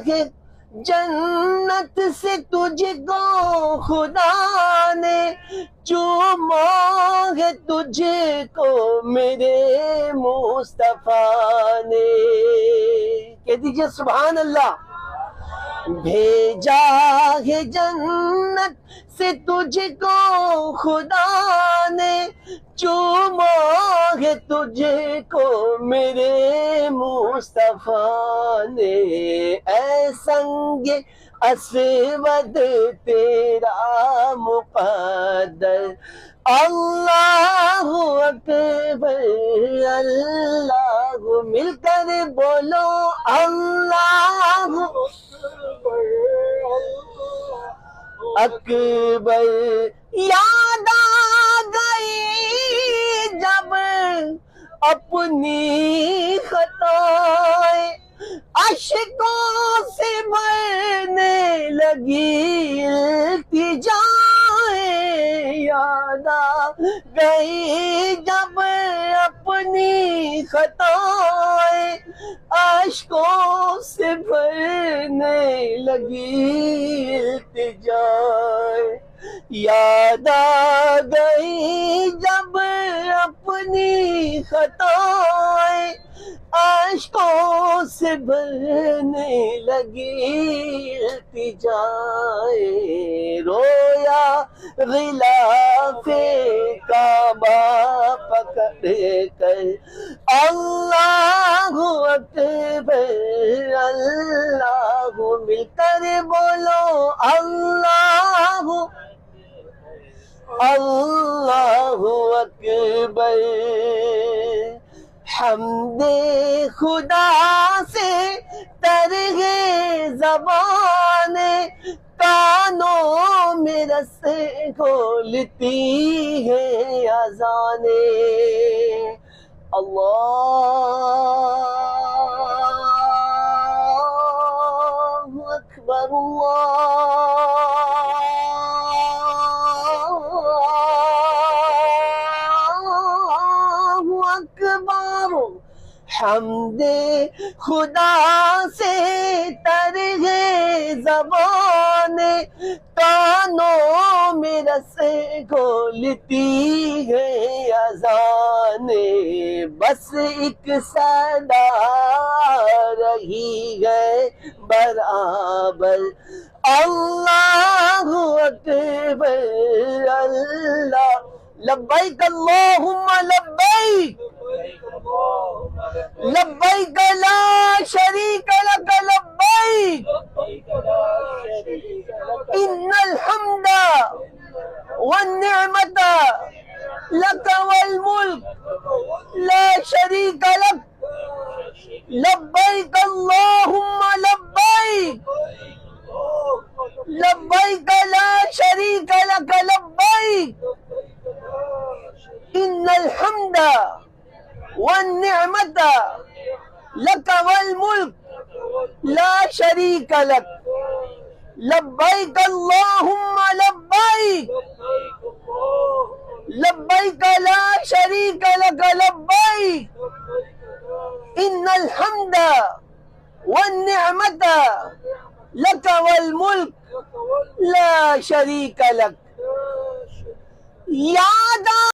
ہے جنت سے تجھ کو خدا نے، چوما ہے تجھ کو میرے مصطفیٰ نے۔ کہہ دیجئے سبحان اللہ۔ بھیجا ہے جنت سے تجھ کو خدا نے، چوما ہے تجھ کو میرے مصطفیٰ نے۔ اے سنگ اسود تیرا مقدر، اللہ اکبر اللہ، مل کر بولو اللہ اکبر۔ یاد آ گئی جب اپنی خطائیں، اشکوں سے بھرنے لگی التجائیں۔ یاد آ گئی جب اپنی خطائیں، اشکوں سے بھرنے لگی التجائیں۔ یاد آ گئی جب اپنی خطائیں، اشکوں سے بھرنے لگی التجائیں۔ رویا غلاف کعبہ پکڑ کر، اللہ اکبر اللہ، مل کر بولو اللہ اللہ اکبر۔ حمد خدا سے تر ہے زبان، کانوں میں رس کھولتی ہے اذانیں۔ اللہ اکبر اللہ اکبر۔ حمد خدا سے تر ہے زبان، کانوں میں رس کھولتی ہے اذانیں۔ بس ایک صدا رہی ہے برابر، اللہ اکبر اللہ۔ لبیک اللہم لبیک، لبیک لا شریک لک لبیک، ان الحمد والنعمت لک والملک لا شریک لک، لبیک اللہم لبیک، لبیک لا شریک لک لبیک، ان الحمد والنعمت لک والملک لا شریک لک، لبیک اللہم لبیک، لبیک لا شریک لک لبیک، ان الحمد والنعمت لک والملک لا شریک لک۔ یاد